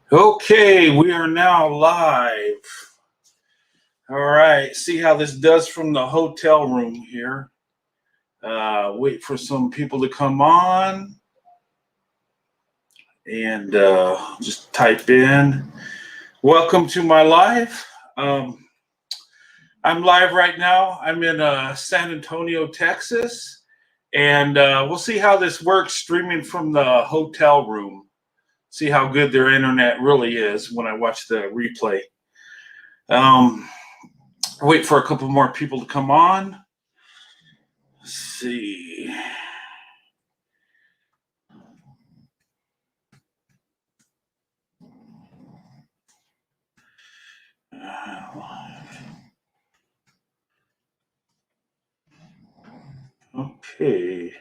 Okay, we are now live. All right, see how this does from the hotel room here. Wait for some people to come on and just type in. Welcome to my live. Um, I'm live right now. I'm in San Antonio, Texas, and we'll see how this works streaming from the hotel room. See how good their internet really is when I watch the replay. Wait for a couple more people to come on. Let's see. Okay.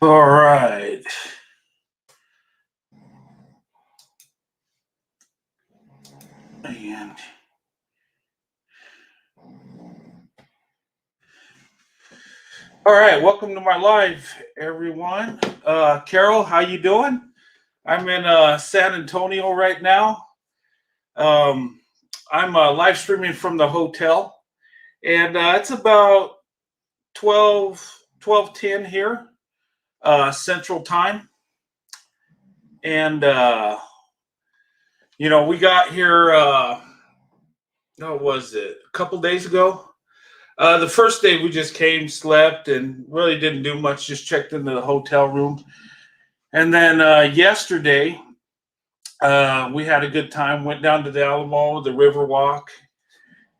All right. And all right, welcome to my live, everyone. Carol, how you doing? I'm in San Antonio right now. Um, I'm live streaming from the hotel, and it's about 12:10 here, Central Time. And we got here. What was it? A couple days ago. The first day we just came, slept, and really didn't do much. Just checked into the hotel room, and then yesterday we had a good time. Went down to the Alamo, the River Walk,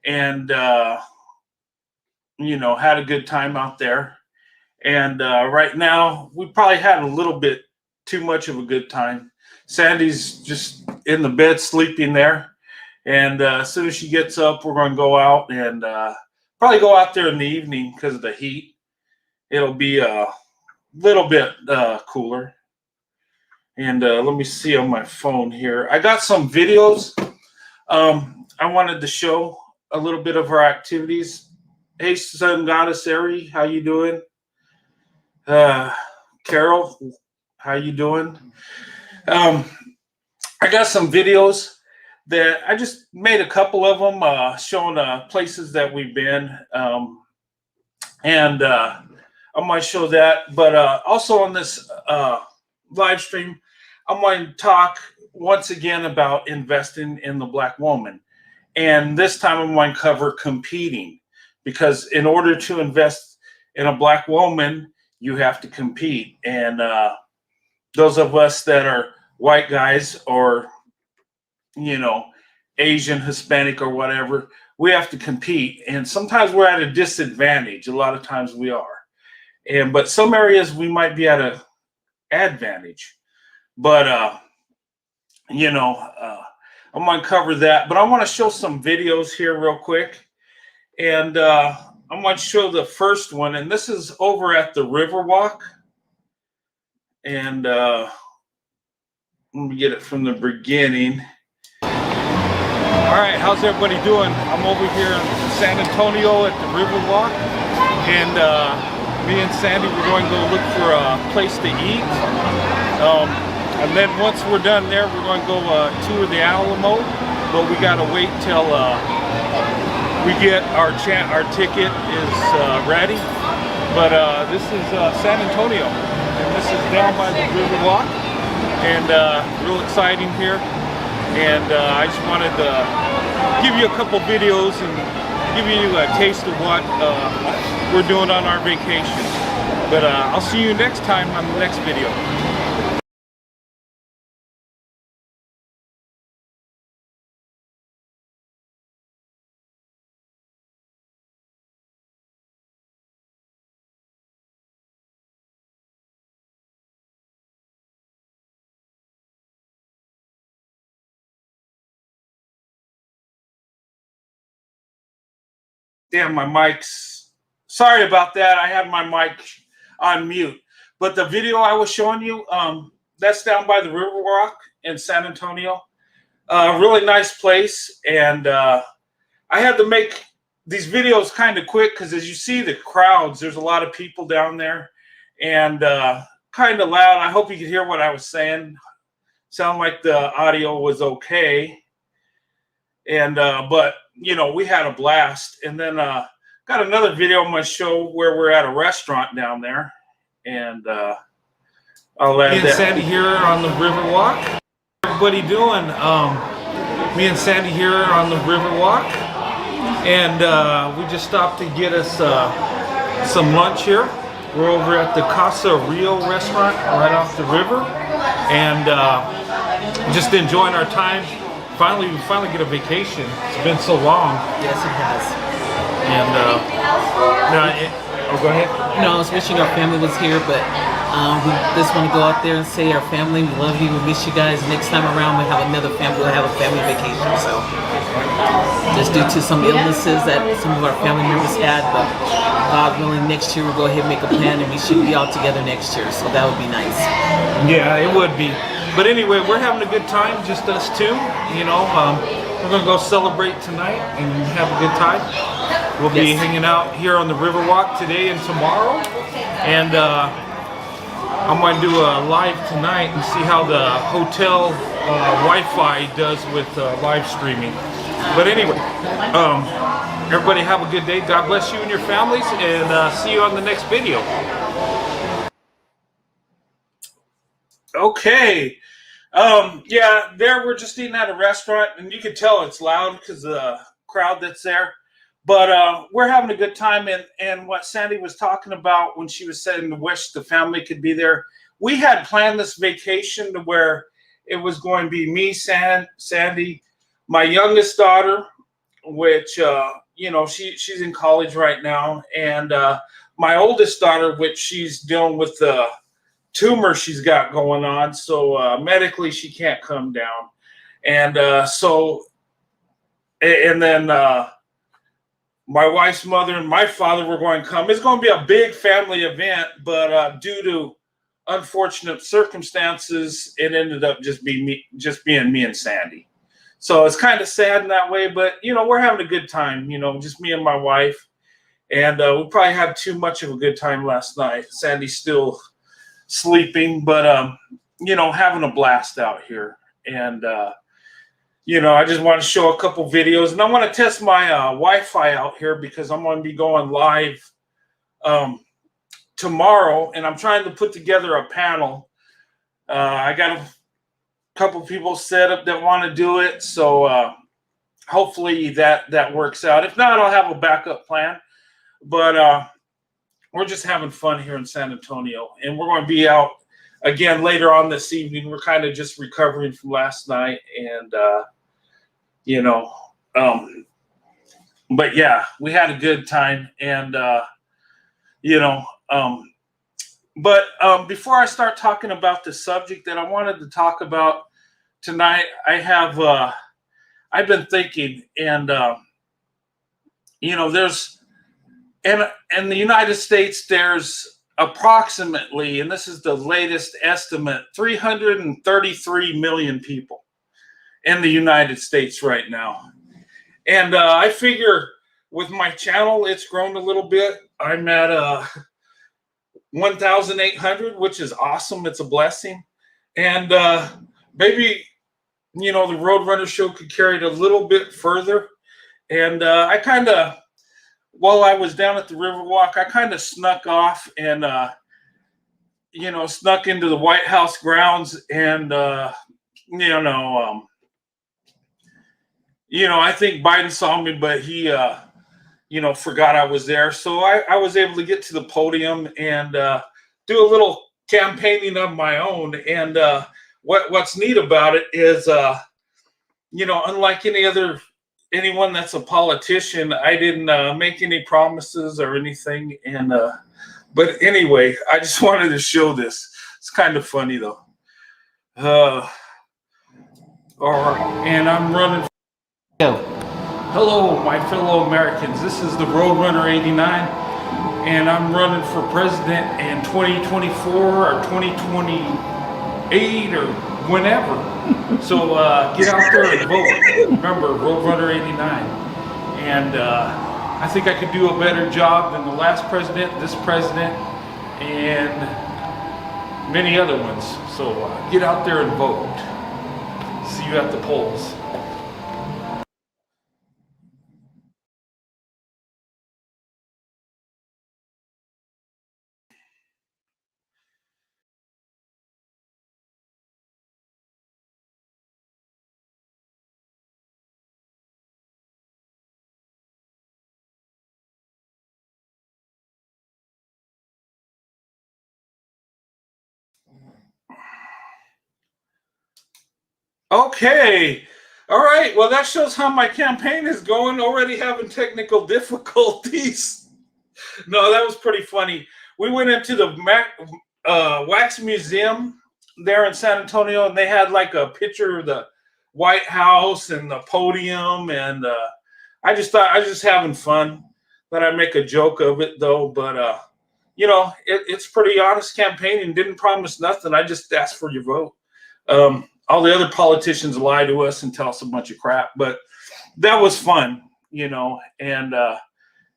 and had a good time out there. And right now we probably had a little bit too much of a good time. Sandy's just in the bed sleeping there, and as soon as she gets up, we're going to go out and probably go out there in the evening because of the heat. It'll be a little bit cooler. And let me see on my phone here. I got some videos. I wanted to show a little bit of our activities. Hey, Sun Goddess Ari, how you doing? Carol, how you doing? I got some videos that I just made a couple of them showing places that we've been. And I might show that. But also on this live stream, I'm going to talk once again about investing in the Black woman. And this time I'm going to cover competing, because in order to invest in a Black woman, you have to compete. And those of us that are white guys or, Asian, Hispanic, or whatever, we have to compete. And sometimes we're at a disadvantage. A lot of times we are. But some areas we might be at an advantage. But I'm going to cover that. But I want to show some videos here real quick. And I'm going to show the first one. And this is over at the Riverwalk. And let me get it from the beginning. All right, how's everybody doing? I'm over here in San Antonio at the Riverwalk. And me and Sandy, we're going to go look for a place to eat. And then once we're done there, we're going to go tour the Alamo. But we got to wait till we get our ticket is ready. But this is San Antonio, and this is down by the Riverwalk, and real exciting here. And I just wanted to give you a couple videos and give you a taste of what we're doing on our vacation. But I'll see you next time on the next video. Damn, my mic's. Sorry about that. I had my mic on mute. But the video I was showing you, that's down by the Riverwalk in San Antonio. Really nice place. And I I had to make these videos kind of quick because as you see the crowds, there's a lot of people down there and kind of loud. I hope you could hear what I was saying. Sound like the audio was okay. And but you know, we had a blast. And then got another video I'm going to show where we're at a restaurant down there. And I'll add that. Sandy here on the Riverwalk. Everybody doing? Me and Sandy here on the Riverwalk. And we just stopped to get us some lunch here. We're over at the Casa Rio restaurant right off the river. And just enjoying our time. We finally get a vacation. It's been so long. Yes, it has. And go ahead. No, I was wishing our family was here, but we just want to go out there and say our family, we love you, we miss you guys. Next time around, we'll have a family vacation. So, just due to some illnesses that some of our family members had, but God willing, next year we'll go ahead and make a plan, and we should be all together next year. So that would be nice. Yeah, it would be. But anyway, we're having a good time, just us two. You know, we're gonna go celebrate tonight and have a good time. We'll be hanging out here on the Riverwalk today and tomorrow, and I'm going to do a live tonight and see how the hotel Wi-Fi does with live streaming. But anyway, everybody have a good day. God bless you and your families, and see you on the next video. Okay. Yeah, there we're just eating at a restaurant, and you can tell it's loud because of the crowd that's there. But we're having a good time, and what Sandy was talking about when she was saying to wish the family could be there, we had planned this vacation to where it was going to be me, Sandy, my youngest daughter, which you know, she's in college right now, and my oldest daughter, which she's dealing with the tumor she's got going on, so medically she can't come down, and then my wife's mother and my father were going to come. It's going to be a big family event, but due to unfortunate circumstances, it ended up just being me and Sandy. So it's kind of sad in that way, but you know, we're having a good time. You know, just me and my wife, and we probably had too much of a good time last night. Sandy's still sleeping, but you know, having a blast out here. And you know, I just want to show a couple videos, and I want to test my Wi-Fi out here because I'm going to be going live tomorrow, and I'm trying to put together a panel. I got a couple people set up that want to do it, so hopefully that works out. If not, I'll have a backup plan. But we're just having fun here in San Antonio, and we're going to be out again later on this evening. We're kind of just recovering from last night, and you know, but yeah, we had a good time, and you know, but before I start talking about the subject that I wanted to talk about tonight, I've been thinking, and you know, there's in the United States, there's approximately, and this is the latest estimate, 333 million people in the United States right now. And I figure with my channel, it's grown a little bit. I'm at 1,800, which is awesome. It's a blessing. And maybe, you know, the Roadrunner Show could carry it a little bit further. And I kind of, while I was down at the Riverwalk, I kind of snuck off and, you know, snuck into the White House grounds, and, you know, I think Biden saw me, but he, you know, forgot I was there. So I was able to get to the podium and do a little campaigning of my own. And what's neat about it is, you know, unlike anyone that's a politician, I didn't make any promises or anything. And but anyway, I just wanted to show this. It's kind of funny though. And I'm running. Hello, my fellow Americans. This is the Roadrunner 89, and I'm running for president in 2024 or 2028 or whenever. So get out there and vote. Remember, Roadrunner 89. and I think I could do a better job than the last president, this president, and many other ones. So get out there and vote. See you at the polls. Okay. All right. Well, that shows how my campaign is going. Already having technical difficulties. No, that was pretty funny. We went into the Wax Museum there in San Antonio, and they had like a picture of the White House and the podium. And I just thought I was just having fun. That I make a joke of it, though. But, it's pretty honest campaigning. Didn't promise nothing. I just asked for your vote. All the other politicians lie to us and tell us a bunch of crap, but that was fun, and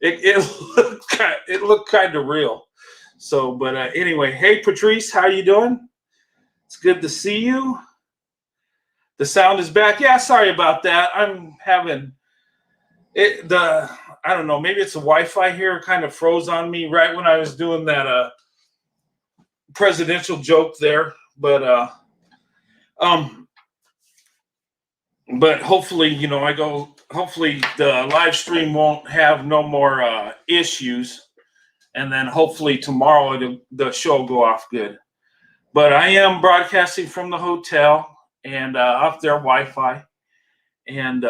it looked kind of real. So, but anyway, hey Patrice, how you doing? It's good to see you. The sound is back. Yeah, sorry about that. I'm having it. I don't know. Maybe it's the Wi-Fi here. Kind of froze on me right when I was doing that presidential joke there, but. But hopefully, hopefully the live stream won't have no more issues. And then hopefully tomorrow the show will go off good. But I am broadcasting from the hotel and off their Wi-Fi. And,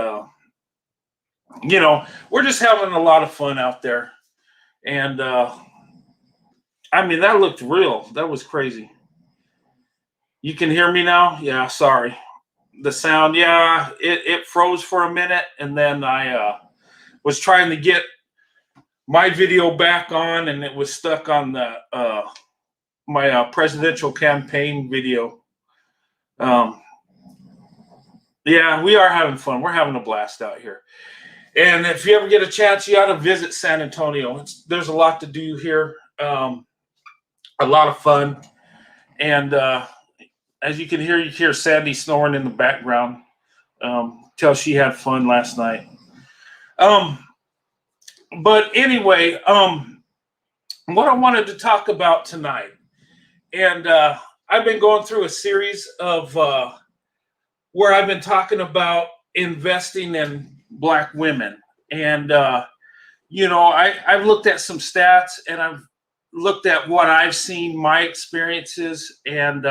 we're just having a lot of fun out there. And, I mean, that looked real. That was crazy. You can hear me now? Yeah, sorry. The sound, yeah, it froze for a minute, and then I was trying to get my video back on, and it was stuck on the my presidential campaign video. Yeah, we are having fun. We're having a blast out here. And if you ever get a chance, you ought to visit San Antonio. There's a lot to do here, a lot of fun, and as you can hear, you hear Sandy snoring in the background. Tell she had fun last night. But anyway, what I wanted to talk about tonight, and I've been going through a series of where I've been talking about investing in Black women. And, I've looked at some stats, and I've looked at what I've seen, my experiences, and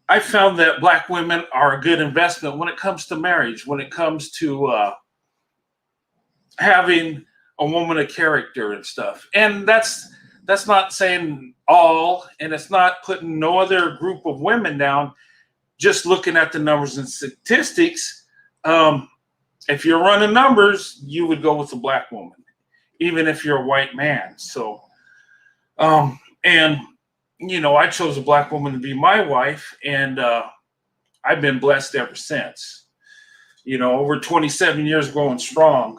I found that Black women are a good investment when it comes to marriage, when it comes to having a woman of character and stuff. And that's not saying all, and it's not putting no other group of women down, just looking at the numbers and statistics. If you're running numbers, you would go with a Black woman, even if you're a white man. So, and I chose a Black woman to be my wife, and I've been blessed ever since. Over 27 years going strong.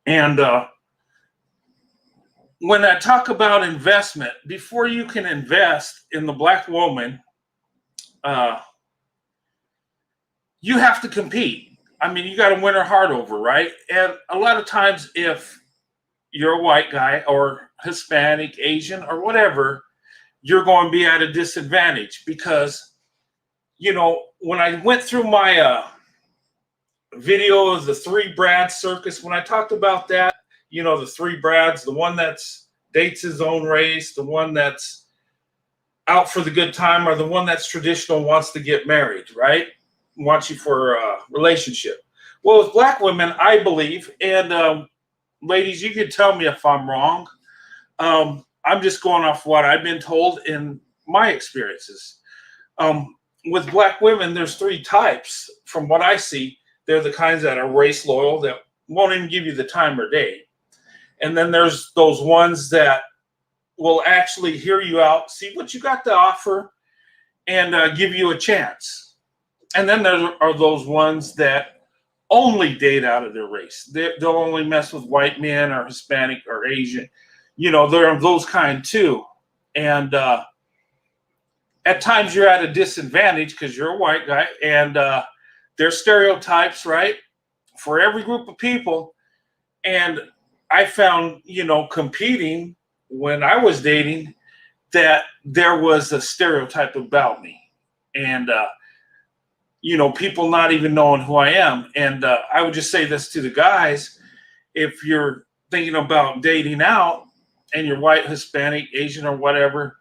And when I talk about investment, before you can invest in the Black woman, you have to compete. I mean, you got to win her heart over, right? And a lot of times, if you're a white guy or Hispanic, Asian, or whatever, you're going to be at a disadvantage because, when I went through my video of the three Brad circus, when I talked about that, the three Brads, the one that's dates his own race, the one that's out for the good time, or the one that's traditional, wants to get married, right? Wants you for a relationship. Well, with Black women, I believe, and ladies, you can tell me if I'm wrong. I'm just going off what I've been told in my experiences. With Black women, there's three types. From what I see, they're the kinds that are race loyal, that won't even give you the time or day. And then there's those ones that will actually hear you out, see what you got to offer, and give you a chance. And then there are those ones that only date out of their race. They'll only mess with white men or Hispanic or Asian. They're those kind too. And at times you're at a disadvantage because you're a white guy, and there's stereotypes, right, for every group of people. And I found, competing when I was dating, that there was a stereotype about me, and people not even knowing who I am. And I would just say this to the guys: if you're thinking about dating out and you're white, Hispanic, Asian, or whatever,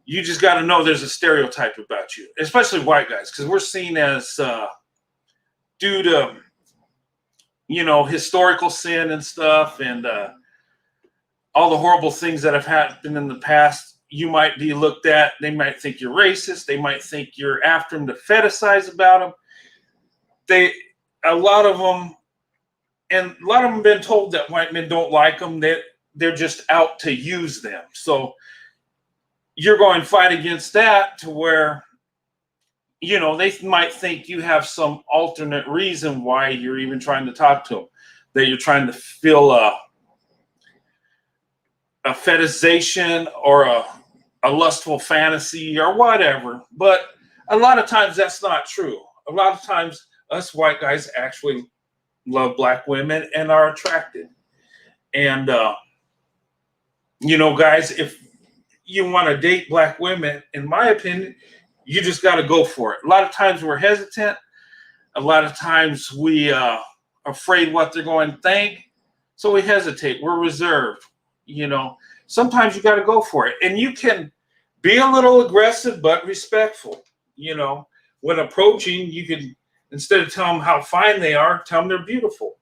you just got to know there's a stereotype about you, especially white guys, because we're seen as due to historical sin and stuff, and all the horrible things that have happened in the past. You might be looked at. They might think you're racist. They might think you're after them to fetishize about them. A lot of them have been told that white men don't like them. That they're just out to use them. So you're going to fight against that, to where, they might think you have some alternate reason why you're even trying to talk to them, that you're trying to feel a fetishization or a lustful fantasy or whatever. But a lot of times that's not true. A lot of times us white guys actually love black women and are attracted. And, guys, if you want to date black women, in my opinion, you just got to go for it. A lot of times we're hesitant. A lot of times we are afraid what they're going to think. So we hesitate. We're reserved. Sometimes you got to go for it. And you can be a little aggressive, but respectful. When approaching, you can, instead of tell them how fine they are, tell them they're beautiful,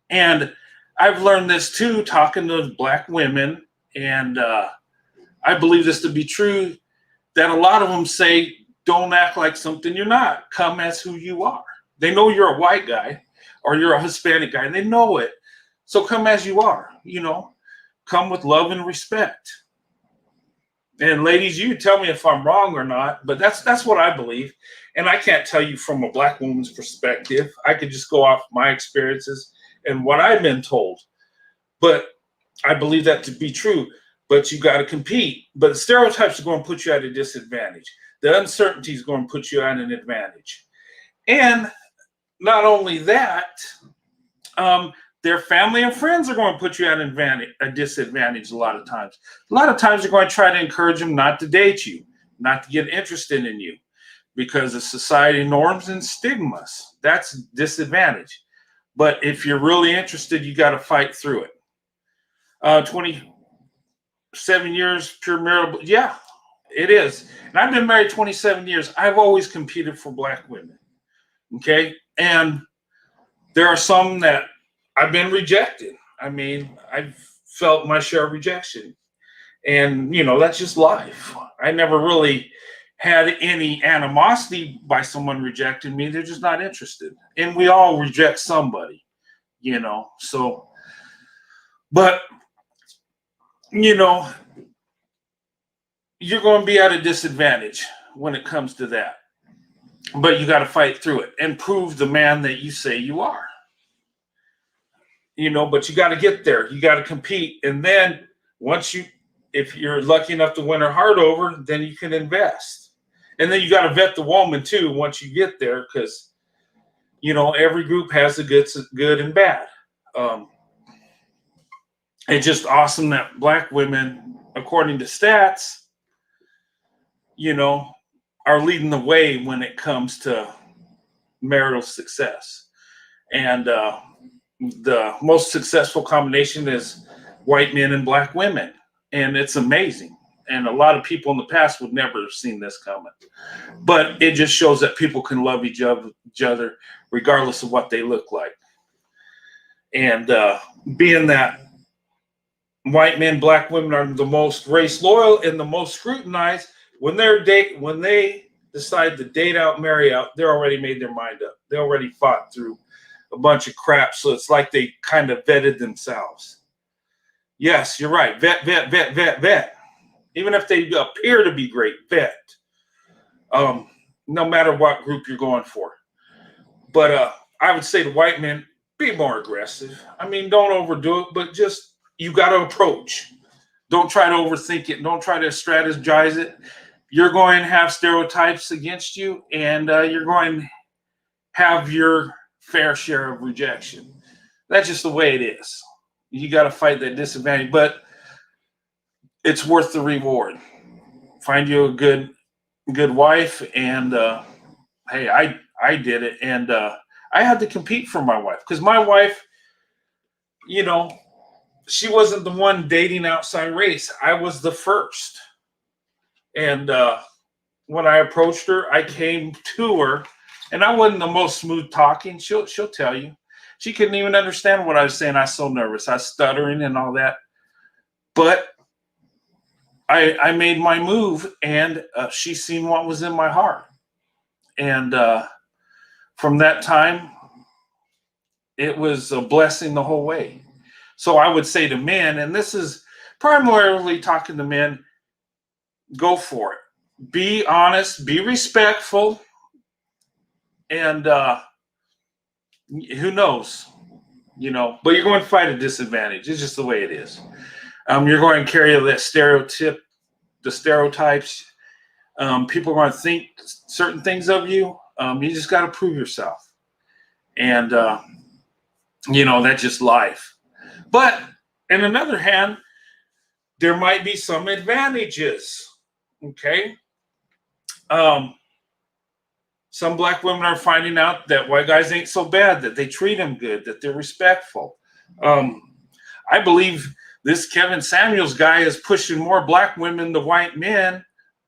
And I've learned this too, talking to black women, and I believe this to be true, that a lot of them say, don't act like something you're not. Come as who you are. They know you're a white guy or you're a Hispanic guy, and they know it. So come as you are, come with love and respect. And ladies, you tell me if I'm wrong or not, but that's what I believe. And I can't tell you from a black woman's perspective. I could just go off my experiences and what I've been told. But I believe that to be true. But you got to compete. But the stereotypes are going to put you at a disadvantage. The uncertainty is going to put you at an advantage. And not only that, their family and friends are going to put you at a disadvantage a lot of times. A lot of times they're going to try to encourage them not to date you, not to get interested in you, because of society norms and stigmas. That's disadvantage. But if you're really interested, you got to fight through it. 27 years pure marital, yeah, it is. And I've been married 27 years. I've always competed for black women. Okay. And there are some that I've been rejected. I mean, I've felt my share of rejection. And, that's just life. I never really had any animosity by someone rejecting me. They're just not interested. And we all reject somebody, so, but, you're going to be at a disadvantage when it comes to that. But you got to fight through it and prove the man that you say you are. But you got to get there. You got to compete. And then if you're lucky enough to win her heart over, then you can invest. And then you got to vet the woman too once you get there, because, every group has the good and bad. It's just awesome that black women, according to stats, are leading the way when it comes to marital success. And the most successful combination is white men and black women. And it's amazing. And a lot of people in the past would never have seen this coming. But it just shows that people can love each other regardless of what they look like. And being that white men, black women are the most race loyal and the most scrutinized, when they decide to date out, marry out, they're already made their mind up. They already fought through a bunch of crap. So it's like they kind of vetted themselves. Yes, you're right. Vet. Even if they appear to be great, vet. No matter what group you're going for. But I would say to white men, be more aggressive. I mean, don't overdo it, but just you got to approach. Don't try to overthink it. Don't try to strategize it. You're going to have stereotypes against you, and you're going to have your fair share of rejection. That's just the way it is. You got to fight that disadvantage, but it's worth the reward. Find you a good wife, and hey, I did it, and I had to compete for my wife because my wife, you know, she wasn't the one dating outside race. I was the first, and when I approached her, I came to her, and I wasn't the most smooth talking. She'll tell you, she couldn't even understand what I was saying. I was so nervous, I was stuttering and all that, but I made my move, and she seen what was in my heart, and from that time, it was a blessing the whole way. So I would say to men, and this is primarily talking to men, go for it. Be honest, be respectful, and who knows, but you're going to fight a disadvantage. It's just the way it is. You're going to carry that the stereotypes. People are going to think certain things of you. You just got to prove yourself. And, that's just life. But in another hand, there might be some advantages. Okay. Some black women are finding out that white guys ain't so bad, that they treat them good, that they're respectful. I believe this Kevin Samuels guy is pushing more black women to white men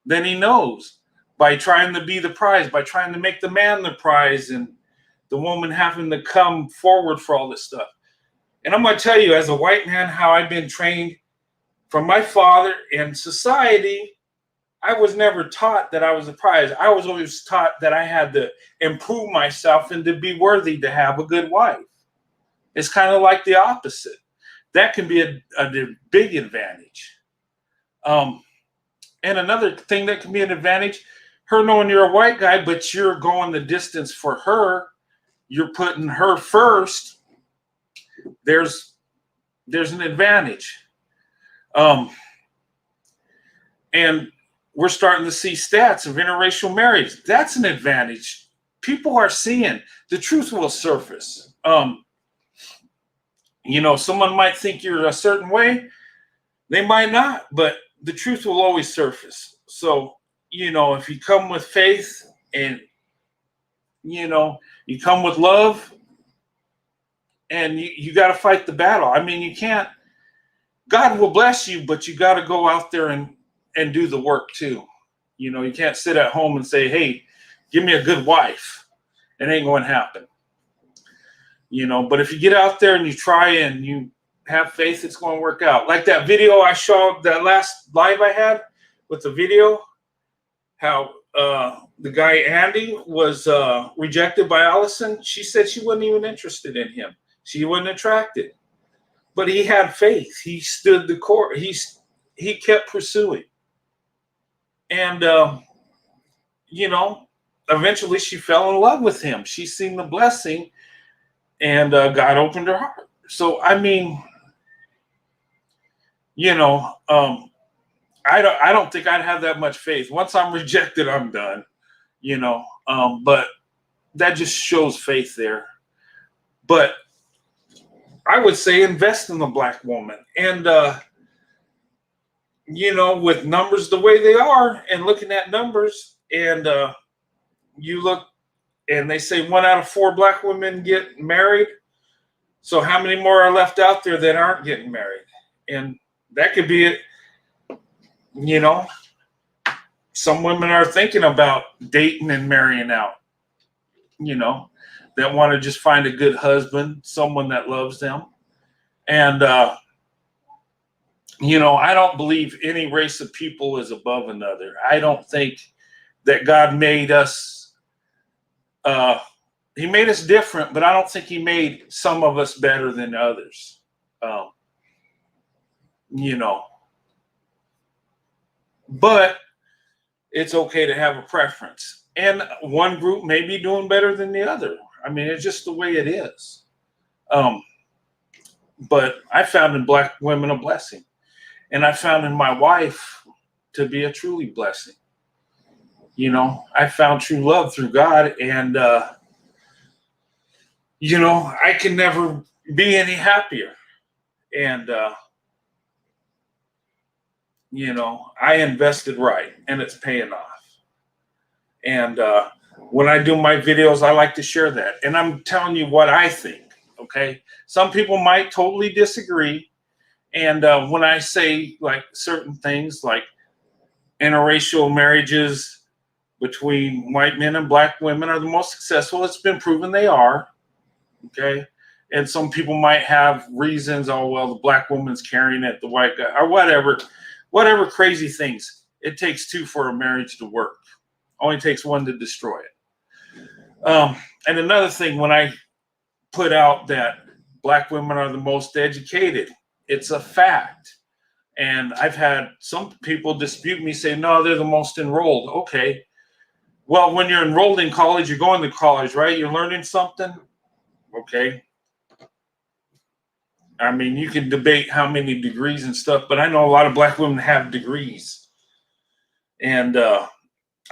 than he knows by trying to be the prize, by trying to make the man the prize and the woman having to come forward for all this stuff. And I'm going to tell you, as a white man, how I've been trained from my father and society. I was never taught that I was a prize. I was always taught that I had to improve myself and to be worthy to have a good wife. It's kind of like the opposite. That can be a big advantage. And another thing that can be an advantage, her knowing you're a white guy, but you're going the distance for her, you're putting her first, there's an advantage. And we're starting to see stats of interracial marriage. That's an advantage. People are seeing the truth will surface. Someone might think you're a certain way. They might not, but the truth will always surface. So, if you come with faith and, you come with love and you got to fight the battle. I mean, you can't, God will bless you, but you got to go out there and do the work too. You can't sit at home and say, hey, give me a good wife. It ain't going to happen. But if you get out there and you try and you have faith, it's going to work out. Like that video I showed, that last live I had with the video, how the guy Andy was rejected by Allison. She said she wasn't even interested in him. She wasn't attracted. But he had faith. He stood the course. He kept pursuing. And, eventually she fell in love with him. She seen the blessing, and God opened her heart. So, I mean, I don't think I'd have that much faith. Once I'm rejected, I'm done, but that just shows faith there. But I would say invest in the black woman. And, with numbers the way they are and looking at numbers, and you look and they say 1 out of 4 black women get married. So how many more are left out there that aren't getting married? And that could be it. Some women are thinking about dating and marrying out, that want to just find a good husband, someone that loves them. And, I don't believe any race of people is above another. I don't think that God made us, he made us different, but I don't think he made some of us better than others. But it's okay to have a preference. And one group may be doing better than the other. I mean, it's just the way it is. But I found in black women a blessing, and I found in my wife to be a truly blessing. You know, I found true love through God, and you know, I can never be any happier. And you know, I invested right, and it's paying off. And when I do my videos, I like to share that. And I'm telling you what I think, okay? Some people might totally disagree. And when I say like certain things like interracial marriages between white men and black women are the most successful, it's been proven they are, okay? And some people might have reasons, oh, well, the black woman's carrying it, the white guy, or whatever crazy things. It takes two for a marriage to work. Only takes one to destroy it. And another thing, when I put out that black women are the most educated, it's a fact. And I've had some people dispute me, say, no, they're the most enrolled. Okay. Well, when you're enrolled in college, you're going to college, right? You're learning something. Okay. I mean, you can debate how many degrees and stuff, but I know a lot of black women have degrees. And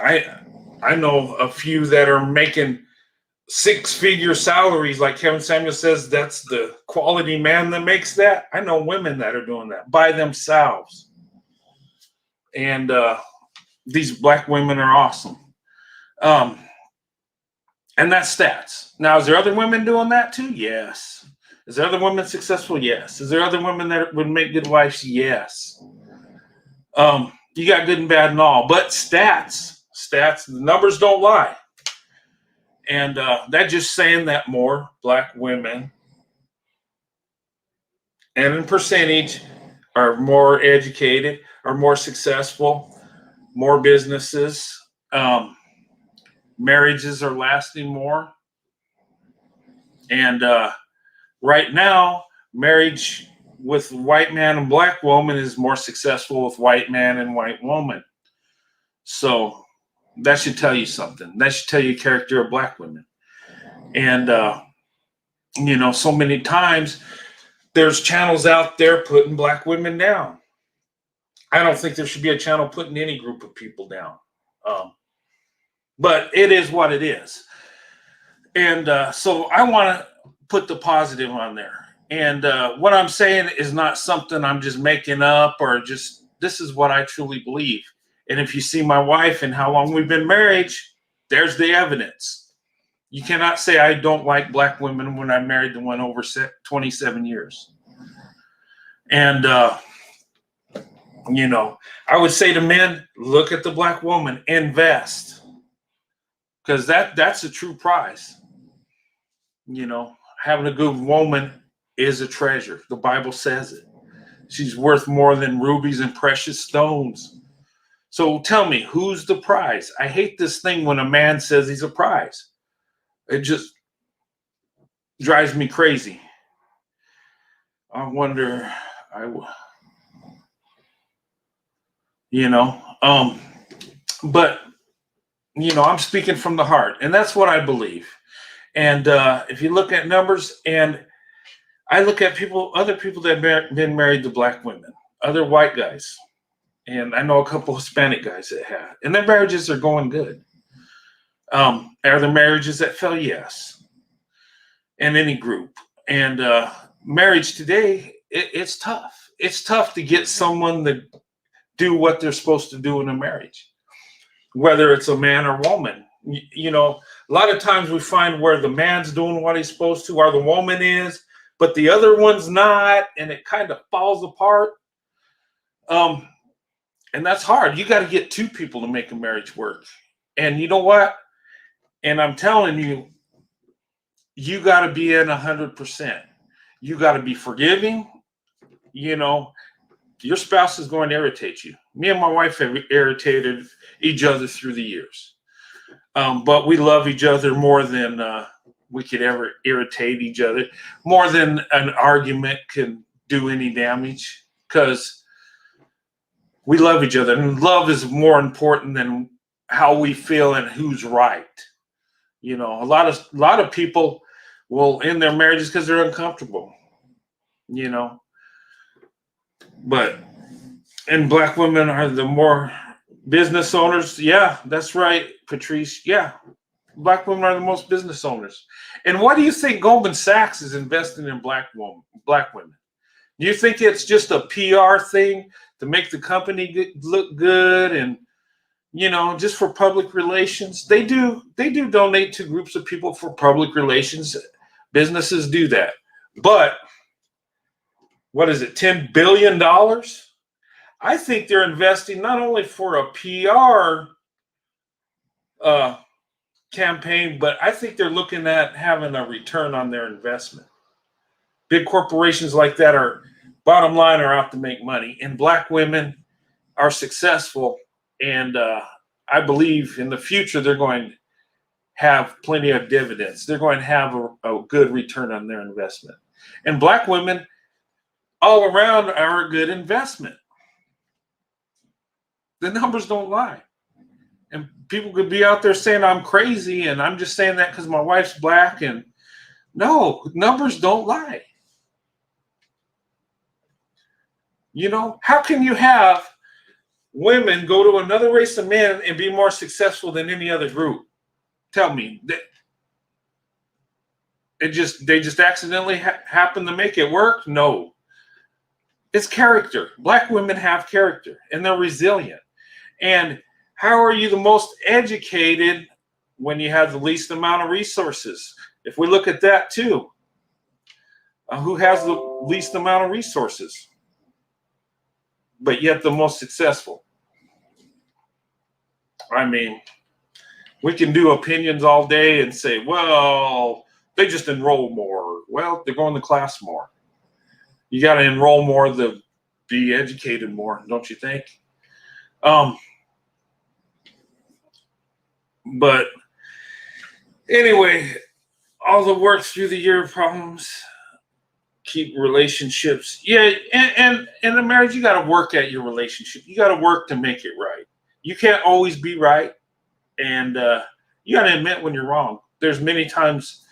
I know a few that are making six-figure salaries. Like Kevin Samuel says, that's the quality man that makes that. I know women that are doing that by themselves. And these black women are awesome. And that's stats. Now, is there other women doing that too? Yes. Is there other women successful? Yes. Is there other women that would make good wives? Yes. You got good and bad and all, but stats, the numbers don't lie. And that's just saying that more black women, and in percentage, are more educated, are more successful, more businesses, marriages are lasting more. And right now, marriage with white man and black woman is more successful with white man and white woman. So that should tell you something. That should tell you character of black women. And, you know, so many times there's channels out there putting black women down. I don't think there should be a channel putting any group of people down. But it is what it is. And so I want to put the positive on there. And what I'm saying is not something I'm just making up or just, this is what I truly believe. And if you see my wife and how long we've been married, there's the evidence. You cannot say I don't like black women when I married the one over 27 years. And, you know, I would say to men, look at the black woman, invest. Because that's a true prize. You know, having a good woman is a treasure. The Bible says it. She's worth more than rubies and precious stones. So tell me, who's the prize? I hate this thing when a man says he's a prize. It just drives me crazy. I wonder, you know, but, you know, I'm speaking from the heart, and that's what I believe. And if you look at numbers, and I look at other people that have been married to black women, other white guys, and I know a couple Hispanic guys that have, and their marriages are going good. Are there marriages that fell? Yes. In any group. And marriage today, it's tough. It's tough to get someone to do what they're supposed to do in a marriage, whether it's a man or woman. You know, a lot of times we find where the man's doing what he's supposed to, or the woman is, but the other one's not, and it kind of falls apart. And that's hard. You got to get two people to make a marriage work. And you know what? And I'm telling you, you got to be in 100%. You got to be forgiving. You know, your spouse is going to irritate you. Me and my wife have irritated each other through the years. But we love each other more than we could ever irritate each other, more than an argument can do any damage, because we love each other, and love is more important than how we feel and who's right. You know, a lot of people will end their marriages because they're uncomfortable. You know, but and black women are the more business owners. Yeah, that's right, Patrice. Yeah, black women are the most business owners. And why do you think Goldman Sachs is investing in black women? Do you think it's just a PR thing to make the company look good and just for public relations? They do donate to groups of people for public relations. Businesses do that. But what is it, $10 billion? I think they're investing not only for a PR uh, campaign, but I think they're looking at having a return on their investment. Big corporations like that are, bottom line, are out to make money, and black women are successful. And I believe in the future they're going to have plenty of dividends. They're going to have a good return on their investment. And black women all around are a good investment. The numbers don't lie. And people could be out there saying I'm crazy and I'm just saying that because my wife's black. And no, numbers don't lie. How can you have women go to another race of men and be more successful than any other group? Tell me. They just accidentally happen to make it work? No. It's character. Black women have character and they're resilient. And how are you the most educated when you have the least amount of resources? If we look at that too, who has the least amount of resources, but yet the most successful? I mean, we can do opinions all day and say, well, they just enroll more. Well, they're going to class more. You got to enroll more to be educated more, don't you think? But anyway, all the work through the year problems keep relationships. Yeah, and in a marriage, you got to work at your relationship. You got to work to make it right. You can't always be right, and you got to admit when you're wrong. There's many times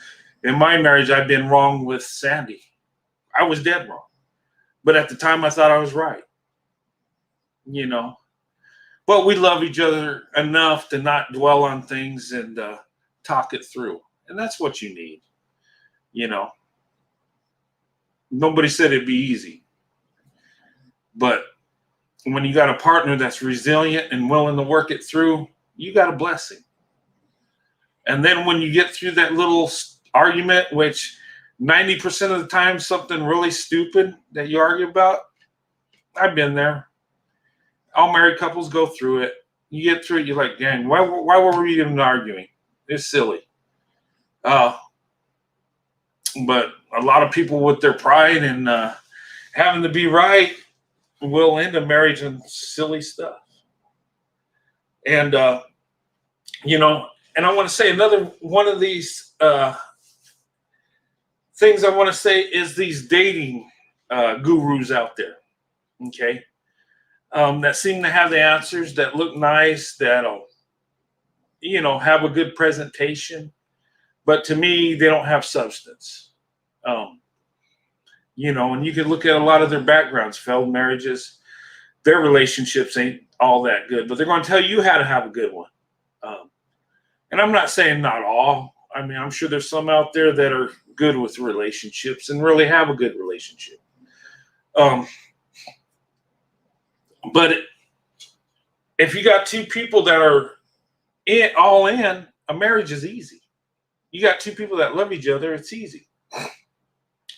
in my marriage I've been wrong with Sandy. I was dead wrong, but at the time I thought I was right. But we love each other enough to not dwell on things and talk it through. And that's what you need. Nobody said it'd be easy. But when you got a partner that's resilient and willing to work it through, you got a blessing. And then when you get through that little argument, which 90% of the time something really stupid that you argue about, I've been there. All married couples go through it. You get through it, you're like, dang, why were we even arguing? It's silly. But a lot of people with their pride and having to be right will end a marriage in silly stuff. And, and I want to say another one of these things I want to say is these dating gurus out there, okay? That seem to have the answers, that look nice, that'll, have a good presentation. But to me, they don't have substance. And you can look at a lot of their backgrounds, failed marriages, their relationships ain't all that good, but they're going to tell you how to have a good one. And I'm not saying not all. I mean, I'm sure there's some out there that are good with relationships and really have a good relationship. But if you got two people that are all in, a marriage is easy. You got two people that love each other, it's easy.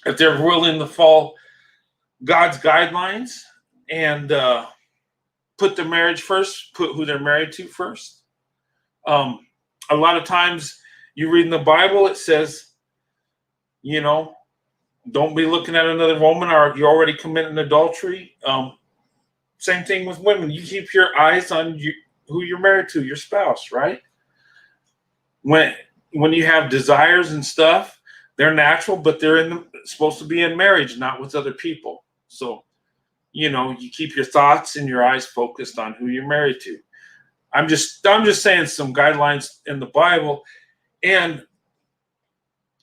If they're willing to follow God's guidelines and put their marriage first, put who they're married to first. A lot of times you read in the Bible, it says, don't be looking at another woman or you're already committing adultery. Same thing with women. You keep your eyes on who you're married to, your spouse, right? When you have desires and stuff, they're natural, but they're supposed to be in marriage, not with other people. So, you keep your thoughts and your eyes focused on who you're married to. I'm just saying some guidelines in the Bible. And,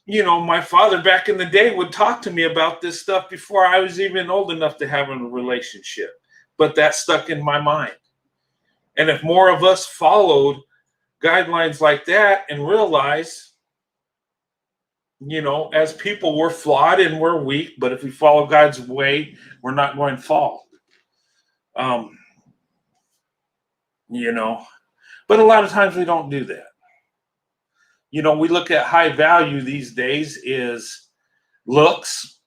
you know, my father back in the day would talk to me about this stuff before I was even old enough to have a relationship. But that stuck in my mind. And if more of us followed guidelines like that and realized, you know, as people, we're flawed and we're weak, but if we follow God's way, we're not going to fall. You know, but a lot of times we don't do that. You know, we look at high value these days is looks,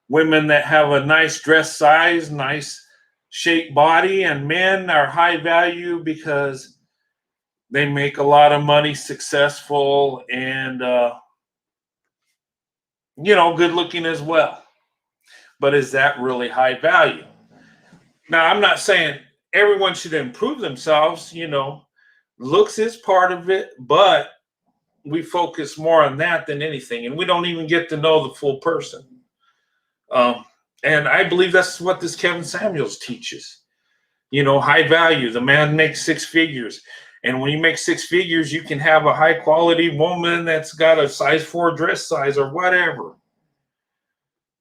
women that have a nice dress size, nice shaped body, and men are high value because they make a lot of money, successful, and, you know, good looking as well. But is that really high value? Now, I'm not saying everyone should improve themselves, you know, looks is part of it, but we focus more on that than anything, and we don't even get to know the full person. And I believe that's what this Kevin Samuels teaches. You know, high value. The man makes six figures. And when you make six figures, you can have a high quality woman that's got a size 4 dress size or whatever.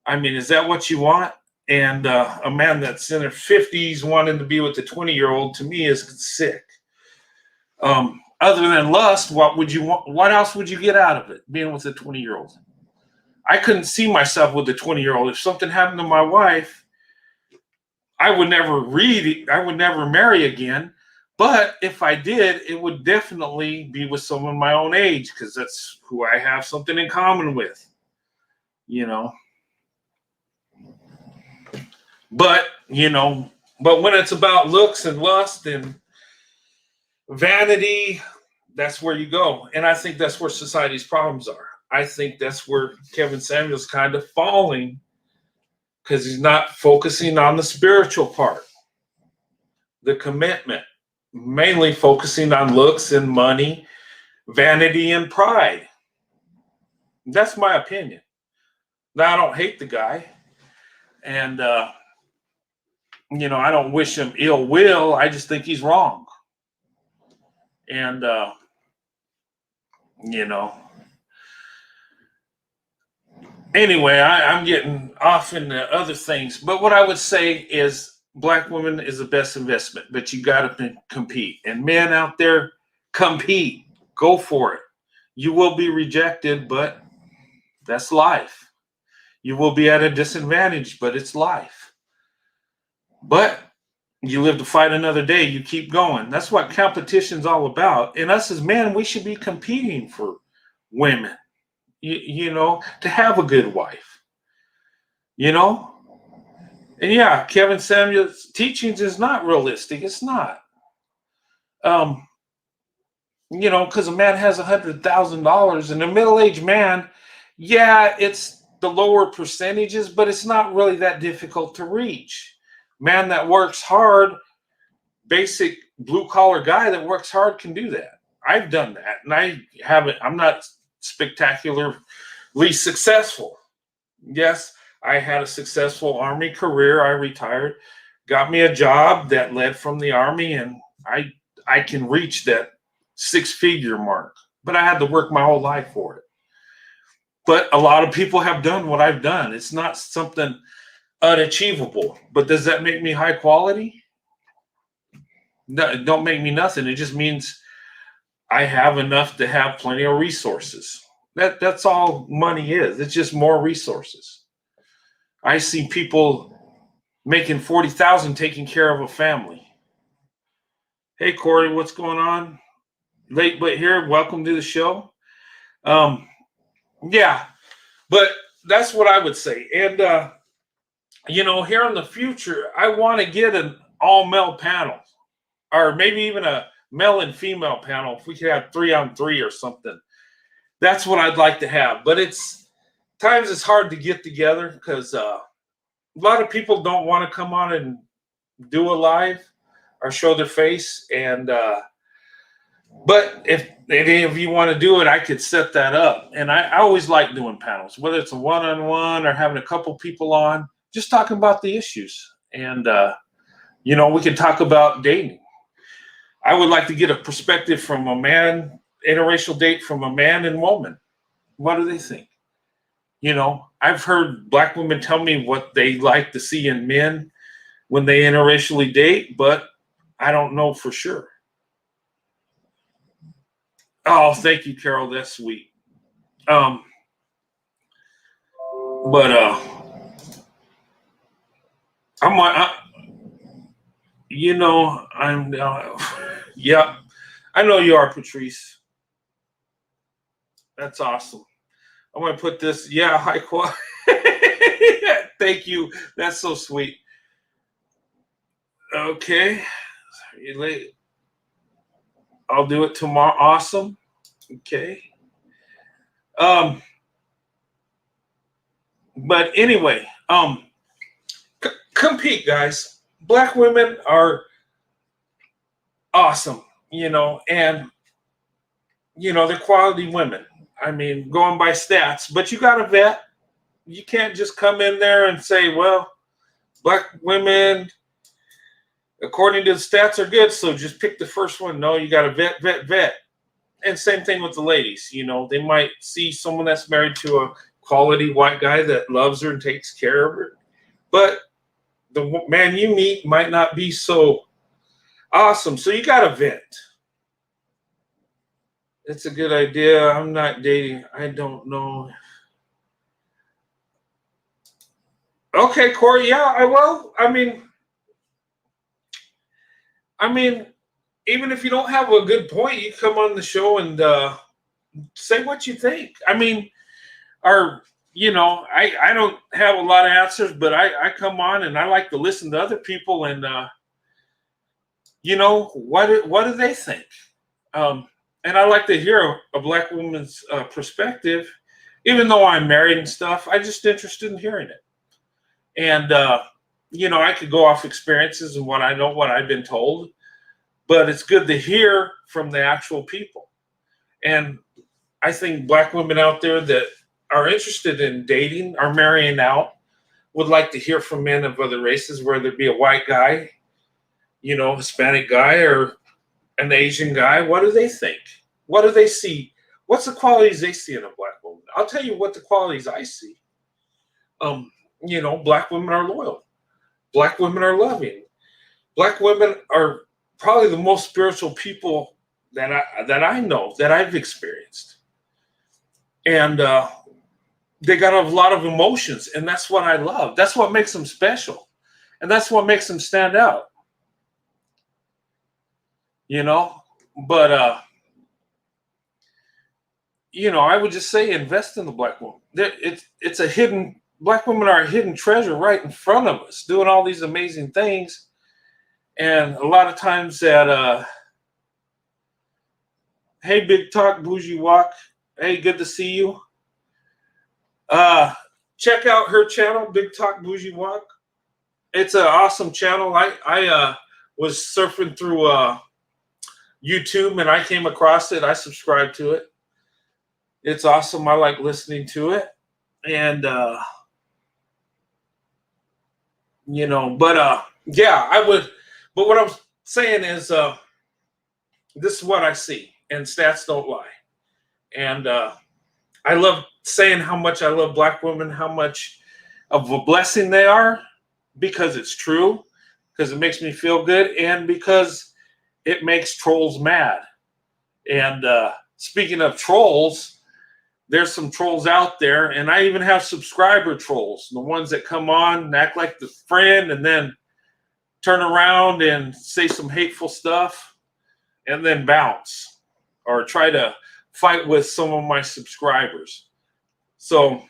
I mean, is that what you want? And a man that's in their 50s wanting to be with a 20-year-old, to me, is sick. Other than lust, what would you want? What else would you get out of it, being with a 20-year-old? I couldn't see myself with a 20-year-old. If something happened to my wife, I would never marry again. But if I did, it would definitely be with someone my own age, because that's who I have something in common with, you know. But, you know, but when it's about looks and lust and vanity, that's where you go. And I think that's where society's problems are. I think that's where Kevin Samuel's kind of falling, because he's not focusing on the spiritual part, the commitment, mainly focusing on looks and money, vanity and pride. That's my opinion. Now, I don't hate the guy, and you know, I don't wish him ill will. I just think he's wrong. And you know, anyway, I'm getting off into other things. But what I would say is black women is the best investment, but you got to compete. And men out there, compete. Go for it. You will be rejected, but that's life. You will be at a disadvantage, but it's life. But you live to fight another day. You keep going. That's what competition's all about. And us as men, we should be competing for women, you know, to have a good wife, you know. And yeah, Kevin Samuel's teachings is not realistic. It's not. You know, because a man has $100,000 and a middle-aged man, yeah, it's the lower percentages, but it's not really that difficult to reach. Man that works hard, basic blue-collar guy that works hard can do that. I've done that, and I'm not spectacularly successful. Yes, I had a successful Army career. I retired, got me a job that led from the Army, and I can reach that six-figure mark. But I had to work my whole life for it. But a lot of people have done what I've done. It's not something unachievable. But does that make me high quality? No, it don't make me nothing. It just means I have enough to have plenty of resources. That's all money is. It's just more resources. I see people making $40,000 taking care of a family. Hey, Corey, what's going on? Late but here. Welcome to the show. Yeah, but that's what I would say. And you know, here in the future, I want to get an all-male panel, or maybe even a male and female panel. If we could have 3-on-3 or something, that's what I'd like to have. But it's hard to get together because a lot of people don't want to come on and do a live or show their face. And but if any of you want to do it, I could set that up. And I always like doing panels, whether it's a one-on-one or having a couple people on, just talking about the issues. And you know, we can talk about dating. I would like to get a perspective from a man interracial date from a man and woman. What do they think? You know, I've heard black women tell me what they like to see in men when they interracially date, but I don't know for sure. Oh, thank you, Carol. That's sweet. But you know, yeah, I know you are, Patrice. That's awesome. I'm gonna put this. Yeah, high quality. Thank you. That's so sweet. Okay, I'll do it tomorrow. Awesome. Okay. Um, but anyway, compete, guys. Black women are awesome, you know, and you know they're quality women. I mean, going by stats, but you got to vet. You can't just come in there and say, well, black women, according to the stats, are good, so just pick the first one. No, you got to vet. And same thing with the ladies. You know, they might see someone that's married to a quality white guy that loves her and takes care of her, but the man you meet might not be so awesome. So you got to vet. It's a good idea. I'm not dating. I don't know. Okay, Corey. Yeah, I will. I mean, even if you don't have a good point, you come on the show and say what you think. I mean, I don't have a lot of answers, but I come on and I like to listen to other people and what do they think? And I like to hear a black woman's perspective, even though I'm married and stuff. I'm just interested in hearing it. And I could go off experiences and what I know, what I've been told, but it's good to hear from the actual people. And I think black women out there that are interested in dating or marrying out would like to hear from men of other races, whether it be a white guy, Hispanic guy, or an Asian guy. What do they think? What do they see? What's the qualities they see in a black woman? I'll tell you what the qualities I see. Black women are loyal. Black women are loving. Black women are probably the most spiritual people that I know, that I've experienced. And they got a lot of emotions, and that's what I love. That's what makes them special, and that's what makes them stand out. But I would just say invest in the black woman. It's a hidden. Black women are a hidden treasure right in front of us, doing all these amazing things. And a lot of times that, hey, Big Talk, Bougie Walk. Hey, good to see you. Check out her channel, Big Talk, Bougie Walk. It's an awesome channel. I was surfing through YouTube and I came across it. I subscribed to it. It's awesome. I like listening to it. And, yeah, I would. But what I'm saying is this is what I see. And stats don't lie. And I love saying how much I love black women, how much of a blessing they are, because it's true, because it makes me feel good, and because it makes trolls mad. And speaking of trolls, there's some trolls out there, and I even have subscriber trolls, the ones that come on and act like the friend and then turn around and say some hateful stuff and then bounce or try to fight with some of my subscribers. So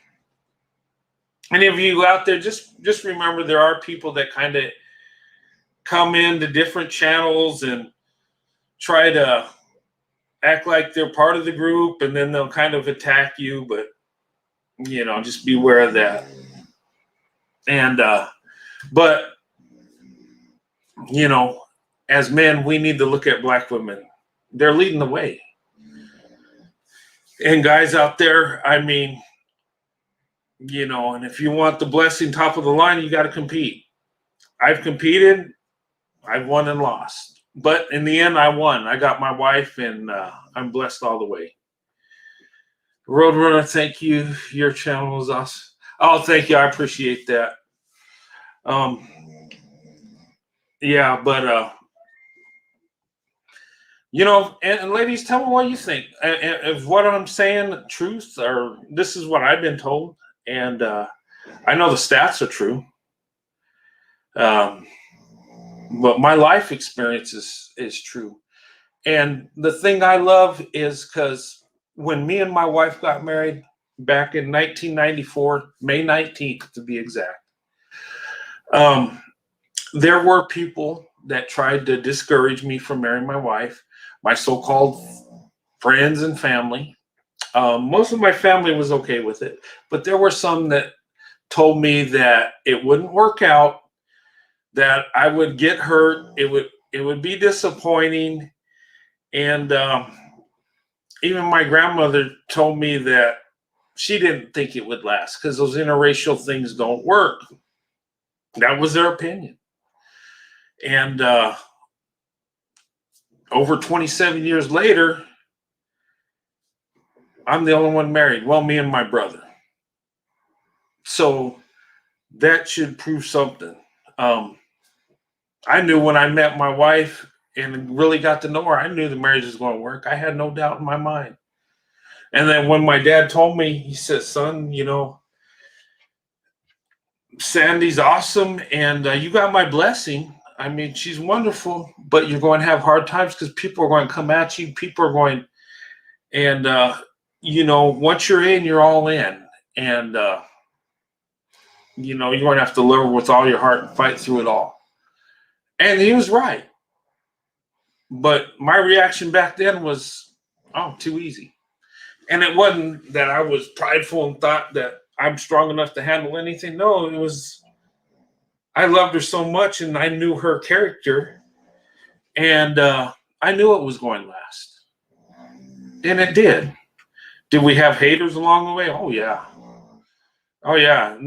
any of you out there, just remember there are people that kind of come into different channels and try to act like they're part of the group, and then they'll kind of attack you, but just beware of that. And but as men, we need to look at black women. They're leading the way. And guys out there, I mean, and if you want the blessing top of the line, you got to compete. I've competed, I've won and lost. But in the end, I won. I got my wife, and I'm blessed all the way. Roadrunner, thank you. Your channel is awesome. Oh, thank you. I appreciate that. Um, yeah, but and ladies, tell me what you think. If what I'm saying truth, or this is what I've been told, and I know the stats are true. But my life experience is true. And the thing I love is because when me and my wife got married back in 1994, May 19th to be exact, um, there were people that tried to discourage me from marrying my wife, my so-called friends and family. Most of my family was okay with it, but there were some that told me that it wouldn't work out, that I would get hurt, it would be disappointing, and even my grandmother told me that she didn't think it would last because those interracial things don't work. That was their opinion. And over 27 years later, I'm the only one married. Well, me and my brother. So that should prove something. I knew when I met my wife and really got to know her, I knew the marriage was going to work. I had no doubt in my mind. And then when my dad told me, he said, son, Sandy's awesome, and you got my blessing. I mean, she's wonderful, but you're going to have hard times because people are going to come at you. People are going, and once you're in, you're all in, and you're going to have to love her with all your heart and fight through it all. And he was right, but my reaction back then was, oh, too easy. And it wasn't that I was prideful and thought that I'm strong enough to handle anything. No, it was, I loved her so much, and I knew her character, and I knew it was going to last. And it did. Did we have haters along the way? Oh, yeah. Oh, yeah.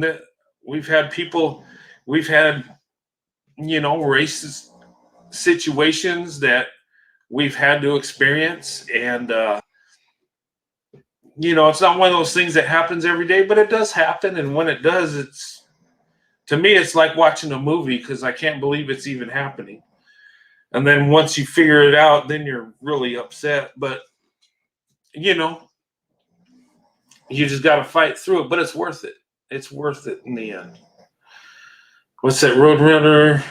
We've had people, we've had, racist situations that we've had to experience. And, it's not one of those things that happens every day, but it does happen. And when it does, to me, it's like watching a movie because I can't believe it's even happening. And then once you figure it out, then you're really upset. But, you just got to fight through it. But it's worth it. It's worth it in the end. What's that, Roadrunner?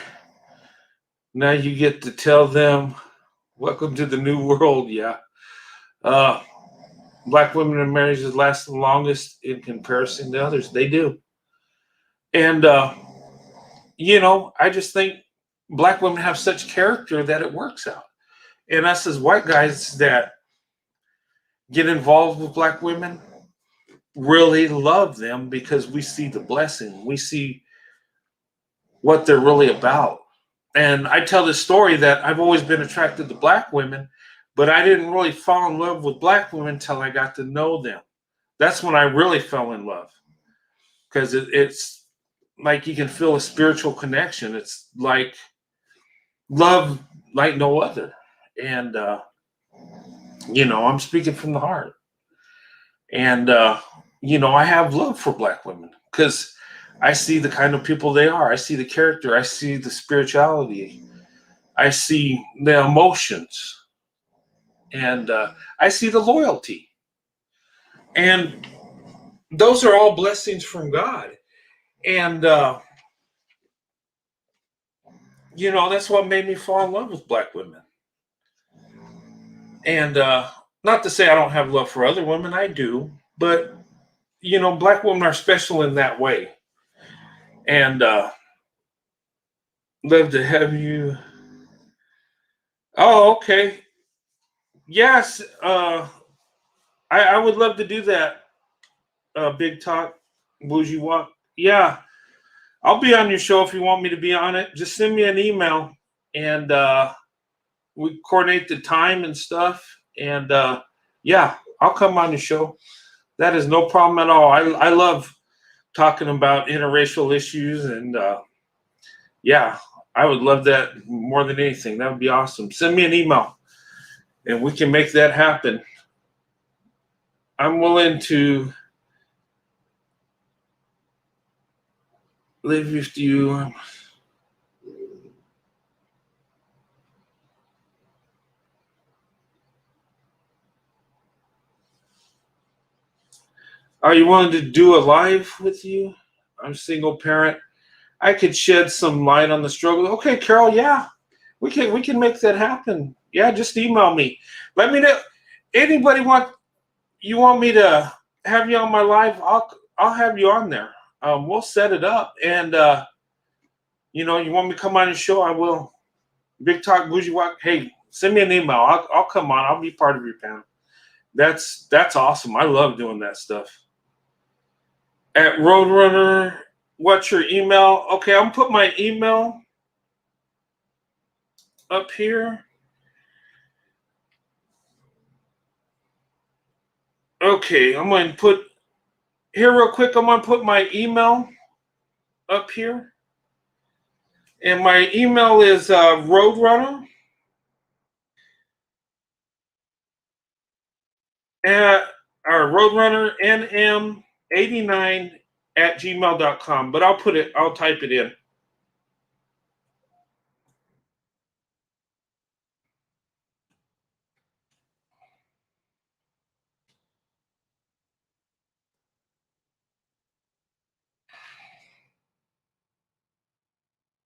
Now you get to tell them, welcome to the new world. Yeah. Black women in marriages last the longest in comparison to others. They do. And, I just think black women have such character that it works out. And us as white guys that get involved with black women really love them because we see the blessing. We see what they're really about. And I tell this story that I've always been attracted to black women, but I didn't really fall in love with black women until I got to know them. That's when I really fell in love, because it's like you can feel a spiritual connection. It's like love like no other. And, I'm speaking from the heart. And, I have love for black women because I see the kind of people they are. I see the character. I see the spirituality. I see the emotions. And I see the loyalty. And those are all blessings from God. And, that's what made me fall in love with black women. And not to say I don't have love for other women. I do. But, black women are special in that way. And love to have you. Oh, okay. Yes. I would love to do that. Big Talk, Bougie Walk. Yeah. I'll be on your show if you want me to be on it. Just send me an email and we coordinate the time and stuff. And yeah, I'll come on the show. That is no problem at all. I love talking about interracial issues, and yeah, I would love that more than anything. That would be awesome. Send me an email and we can make that happen. I'm willing to live with you. Are you willing to do a live with you? I'm a single parent. I could shed some light on the struggle. Okay, Carol, yeah. We can make that happen. Yeah, just email me. Let me know. Anybody want me to have you on my live? I'll have you on there. We'll set it up, and you want me to come on your show? I will. Big Talk Bougie Walk. Hey, send me an email. I'll come on. I'll be part of your panel. That's awesome. I love doing that stuff. At Roadrunner, what's your email? Okay, I'm gonna put my email up here. Okay, I'm going to put here real quick. I'm going to put my email up here. And my email is Roadrunner at Roadrunner NM89 at gmail.com. But I'll type it in.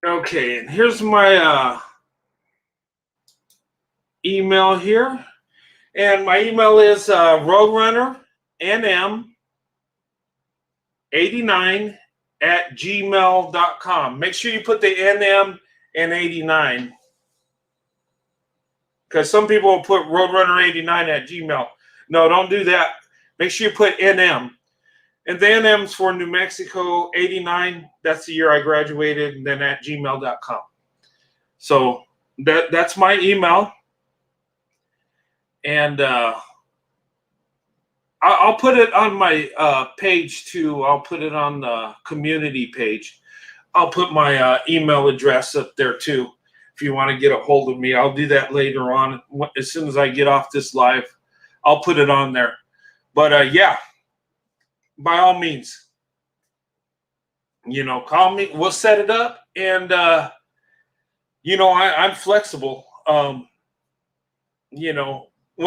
Okay, and here's my email here. And my email is Roadrunner NM89 at gmail.com. Make sure you put the NM and 89. Because some people will put Roadrunner89 at Gmail. No, don't do that. Make sure you put NM. And the NM's for New Mexico 89. That's the year I graduated, and then at gmail.com. So that's my email. And I'll put it on my page too. I'll put it on the community page. I'll put my email address up there too. If you want to get a hold of me, I'll do that later on. As soon as I get off this live, I'll put it on there. But yeah, by all means, call me. We'll set it up, and I'm flexible. When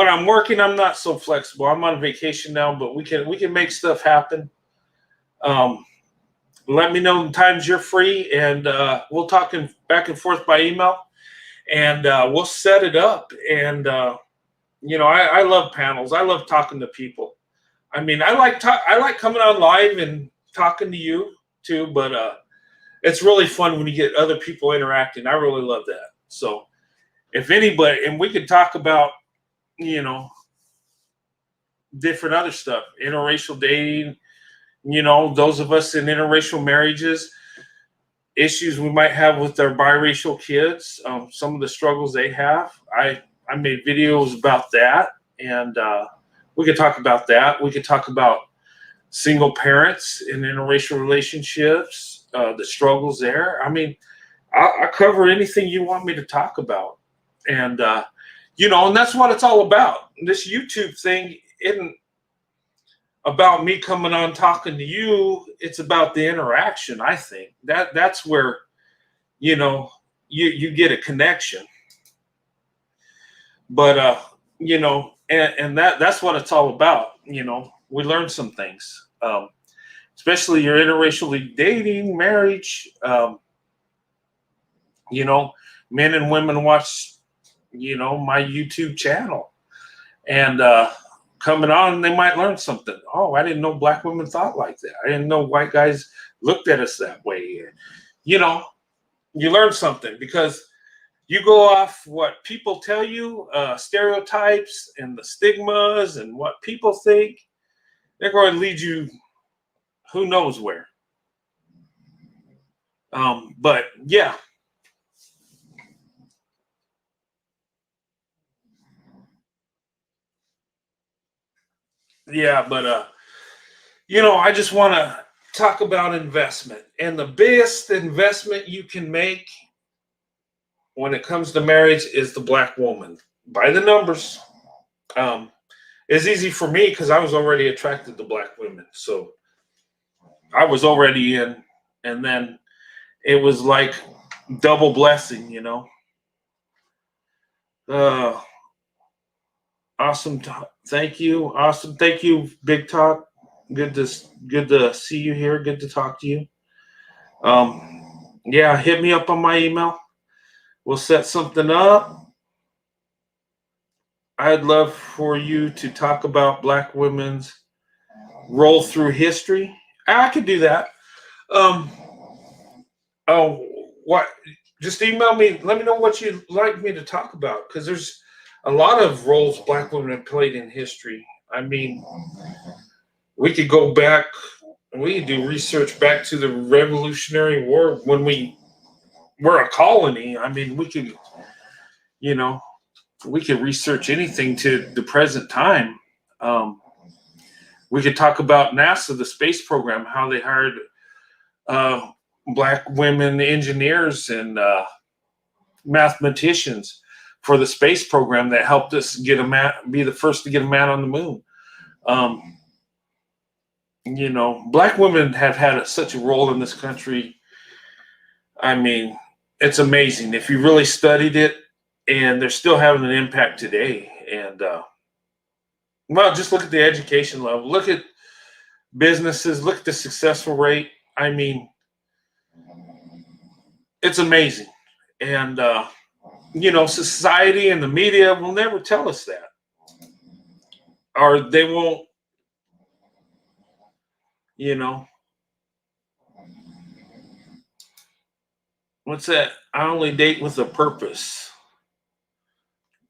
I'm working, I'm not so flexible. I'm on vacation now, but we can make stuff happen. Let me know the times you're free, and we'll talk back and forth by email, and we'll set it up. And I love panels. I love talking to people. I mean, I like coming on live and talking to you too, but it's really fun when you get other people interacting. I really love that. So if anybody, and we could talk about different other stuff, interracial dating. Those of us in interracial marriages, issues we might have with our biracial kids, some of the struggles they have. I made videos about that, and we could talk about that. We could talk about single parents in interracial relationships, the struggles there. I mean, I cover anything you want me to talk about, and and that's what it's all about. This YouTube thing isn't about me coming on talking to you. It's about the interaction. I think that's where you get a connection. But and that's what it's all about. We learn some things, especially your interracially dating, marriage. Men and women watch my YouTube channel, and coming on, they might learn something. Oh, I didn't know black women thought like that. I didn't know white guys looked at us that way. You learn something because you go off what people tell you, stereotypes and the stigmas and what people think. They're going to lead you who knows where. But yeah. Yeah, but I just want to talk about investment. And the biggest investment you can make when it comes to marriage is the black woman by the numbers. It's easy for me because I was already attracted to black women, so I was already in, and then it was like double blessing, you know. Uh, awesome. Thank you. Awesome. Thank you, Big Talk. Good to good to see you here. Good to talk to you. Yeah, hit me up on my email. We'll set something up. I'd love for you to talk about black women's roll through history. I could do that. Um, oh, what? Just email me. Let me know what you'd like me to talk about because there's a lot of roles black women have played in history. I mean, we could go back. We could do research back to the Revolutionary War when we were a colony. I mean, we could, you know, we could research anything to the present time. Um, we could talk about NASA, the space program, how they hired uh, black women engineers and mathematicians for the space program that helped us get a man, be the first to get a man on the moon. Um, you know, black women have had such a role in this country. I mean, it's amazing if you really studied it, and they're still having an impact today. And well, just look at the education level. Look at businesses. Look at the successful rate. I mean, it's amazing. And you know, society and the media will never tell us that, or they won't. You know, what's that? I only date with a purpose.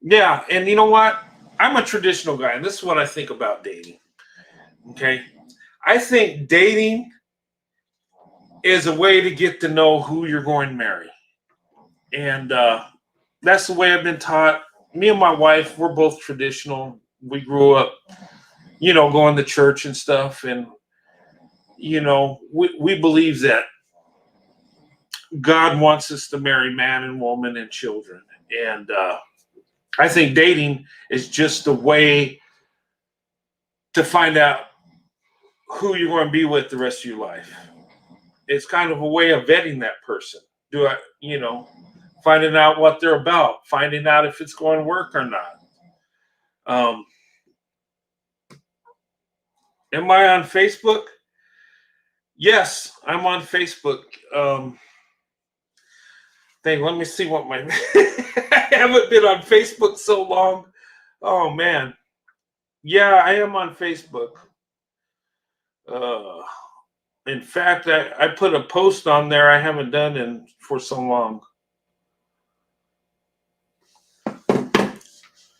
Yeah, and you know what? I'm a traditional guy, and this is what I think about dating. Okay, I think dating is a way to get to know who you're going to marry, and that's the way I've been taught. Me and my wife, we're both traditional. We grew up, you know, going to church and stuff, and you know, we believe that God wants us to marry man and woman and children, and I think dating is just a way to find out who you're going to be with the rest of your life. It's kind of a way of vetting that person. Do I, you know, finding out what they're about, finding out if it's going to work or not. Um, am I on Facebook? Yes, I'm on Facebook. Let me see what my I haven't been on Facebook so long. Oh man, yeah, I am on Facebook. Uh, in fact, I put a post on there I haven't done in for so long.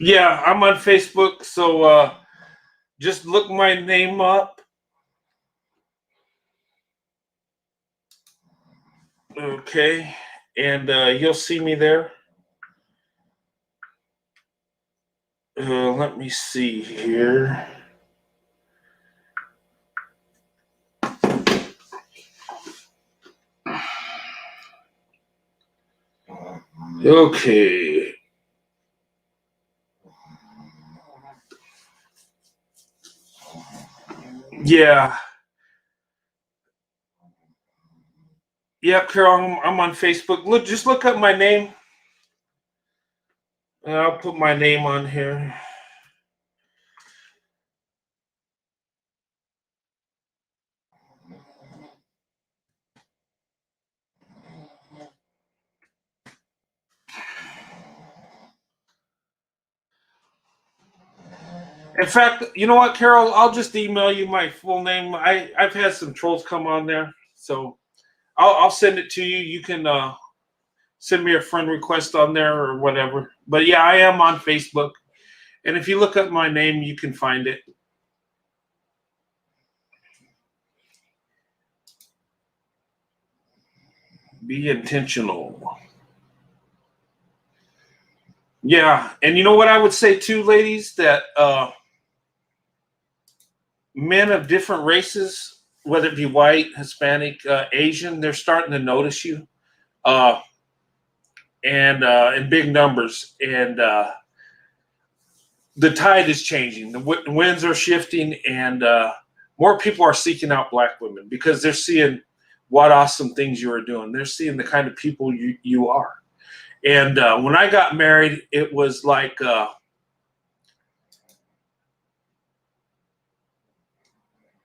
Yeah, I'm on Facebook, so just look my name up. Okay, and you'll see me there. Let me see here. Okay. Yeah. Yep, Carol, I'm on Facebook. Look, just look up my name, and I'll put my name on here. In fact, you know what, Carol? I'll just email you my full name. I've had some trolls come on there, so I'll send it to you. You can send me a friend request on there or whatever. But yeah, I am on Facebook, and if you look up my name, you can find it. Be intentional. Yeah, and you know what I would say too, ladies, that men of different races, whether it be white, Hispanic, Asian, they're starting to notice you. Uh, and in big numbers. And the tide is changing. The winds are shifting, and more people are seeking out Black women because they're seeing what awesome things you are doing. They're seeing the kind of people you are. And when I got married, it was like,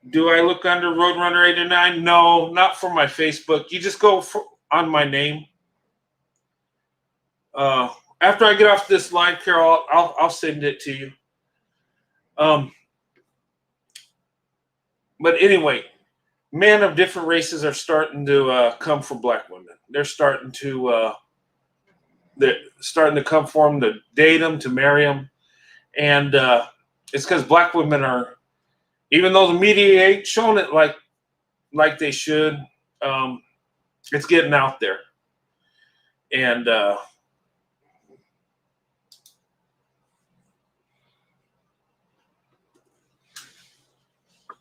do I look under Roadrunner 89? No, not for my Facebook. You just go on my name. After I get off this live, Carol, I'll send it to you. But anyway, men of different races are starting to come for Black women. They're starting to come for them, to date them, to marry them, and it's because Black women are, even though the media ain't showing it like they should, it's getting out there, and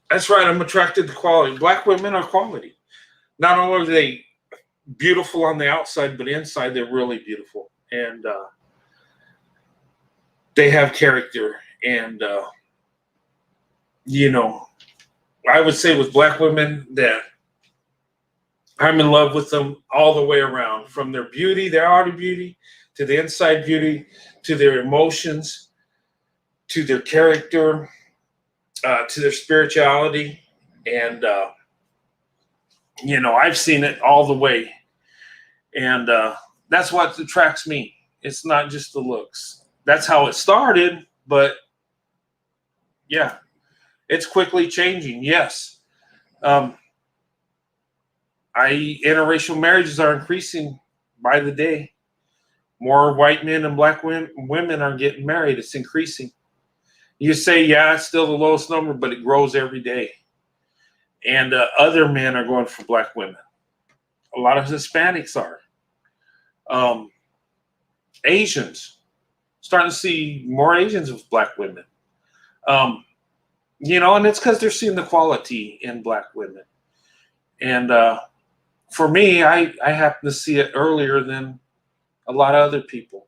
that's right. I'm attracted to quality. Black women are quality. Not only are they beautiful on the outside, but inside they're really beautiful, and they have character. And I would say with Black women that I'm in love with them all the way around, from their beauty, their outer beauty, to the inside beauty, to their emotions, to their character, to their spirituality. And I've seen it all the way. And that's what attracts me. It's not just the looks. That's how it started, but yeah, it's quickly changing. Yes. Interracial marriages are increasing by the day. More white men and Black women are getting married. It's increasing. You say, yeah, it's still the lowest number, but it grows every day. And other men are going for Black women. A lot of Hispanics are. Asians, starting to see more Asians with Black women. And it's because they're seeing the quality in Black women. And for me, I happen to see it earlier than a lot of other people.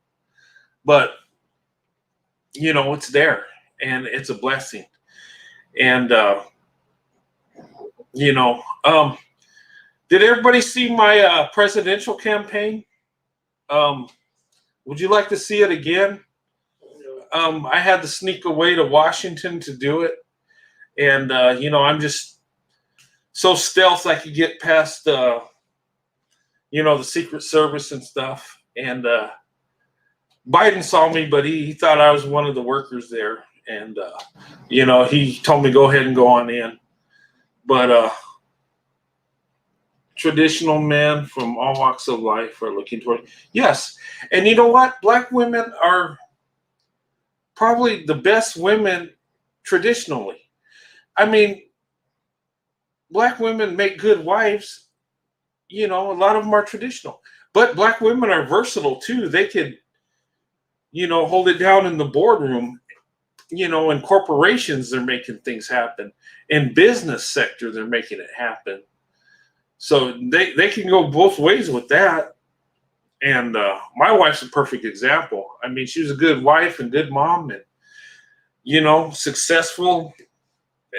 But, it's there, and it's a blessing. And, did everybody see my presidential campaign? Would you like to see it again? I had to sneak away to Washington to do it. And, I'm just so stealth I could get past, the Secret Service and stuff. And Biden saw me, but he thought I was one of the workers there. And, he told me go ahead and go on in. But traditional men from all walks of life are looking toward. Yes. And you know what? Black women are probably the best women traditionally. I mean, Black women make good wives. A lot of them are traditional. But Black women are versatile too. They could, hold it down in the boardroom. In corporations, they're making things happen. In business sector, they're making it happen. So they can go both ways with that. And my wife's a perfect example. I mean, she was a good wife and good mom and, successful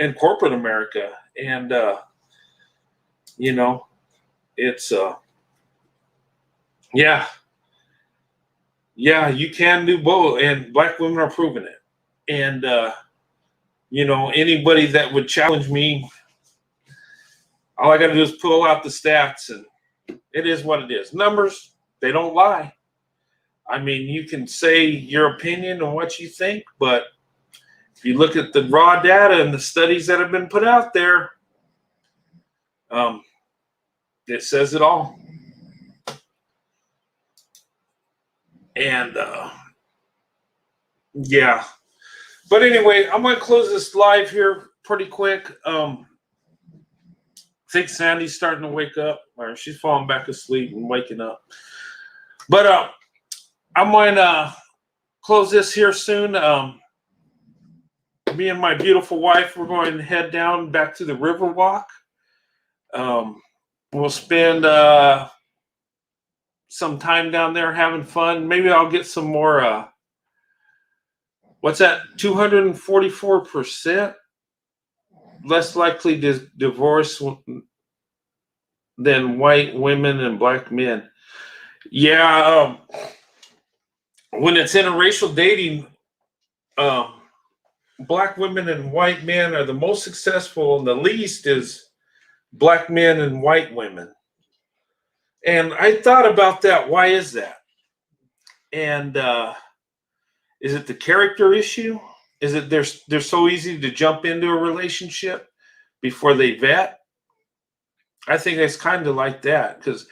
in corporate America. And, it's, yeah, you can do both. And Black women are proving it. And, anybody that would challenge me, all I got to do is pull out the stats, and it is what it is. Numbers, they don't lie. I mean, you can say your opinion on what you think, but if you look at the raw data and the studies that have been put out there, it says it all. And yeah. But anyway, I'm going to close this live here pretty quick. I think Sandy's starting to wake up, or she's falling back asleep and waking up. But I'm going to close this here soon. Me and my beautiful wife, we're going to head down back to the Riverwalk. We'll spend some time down there having fun. Maybe I'll get some more. What's that? 244% less likely to divorce than white women and black men. Yeah, when it's interracial dating, black women and white men are the most successful, and the least is black men and white women. And I thought about that. Why is that? And is it the character issue? Is it they're so easy to jump into a relationship before they vet? I think it's kind of like that because,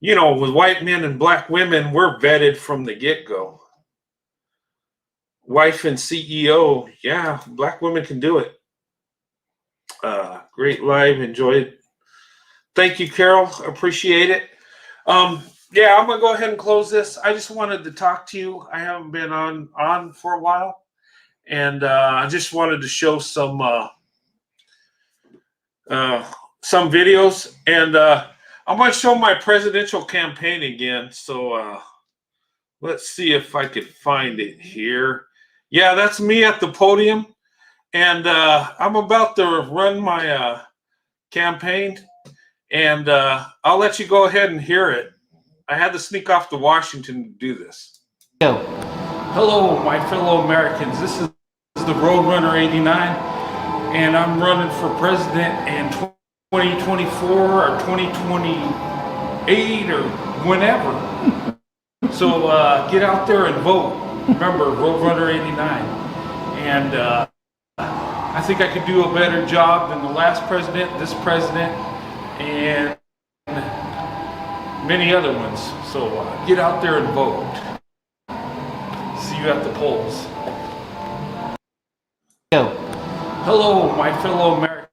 with white men and black women, we're vetted from the get-go. Wife and CEO, yeah, black women can do it. Great live, enjoy it. Thank you, Carol. Appreciate it. Yeah, I'm gonna go ahead and close this. I just wanted to talk to you. I haven't been on for a while, and I just wanted to show some videos, and I'm gonna show my presidential campaign again. So let's see if I could find it here. Yeah, that's me at the podium, and I'm about to run my campaign, and I'll let you go ahead and hear it. I had to sneak off to Washington to do this. Go. Hello, my fellow Americans. This is the Roadrunner 89, and I'm running for president in 2024 or 2028 or whenever. So get out there and vote. Remember, Roadrunner 89. And I think I could do a better job than the last president, this president, and many other ones. So get out there and vote. See you at the polls. Go. Hello, my fellow Americans.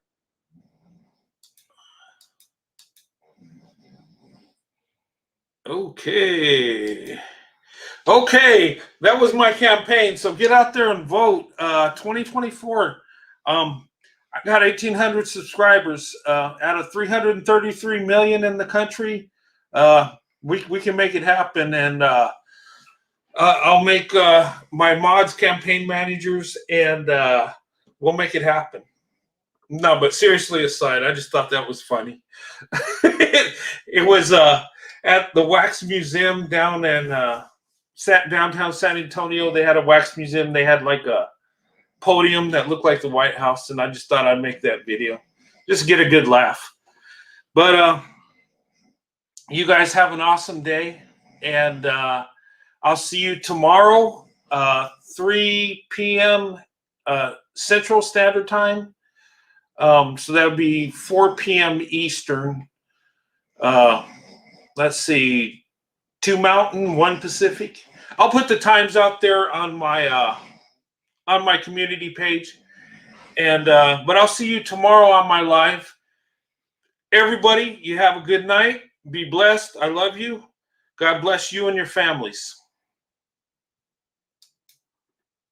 Okay, that was my campaign. So get out there and vote. 2024. I got 1,800 subscribers out of 333 million in the country. We can make it happen, and I'll make my mods campaign managers, and we'll make it happen. No, but seriously aside, I just thought that was funny. It was at the Wax Museum down in downtown San Antonio. They had a wax museum. They had like a podium that looked like the White House, and I just thought I'd make that video. Just get a good laugh. But you guys have an awesome day, and I'll see you tomorrow, 3 p.m. Central Standard Time. So that would be 4 p.m. Eastern. Let's see, 2 Mountain, 1 Pacific. I'll put the times out there on my community page, and but I'll see you tomorrow on my live. Everybody, you have a good night. Be blessed. I love you. God bless you and your families.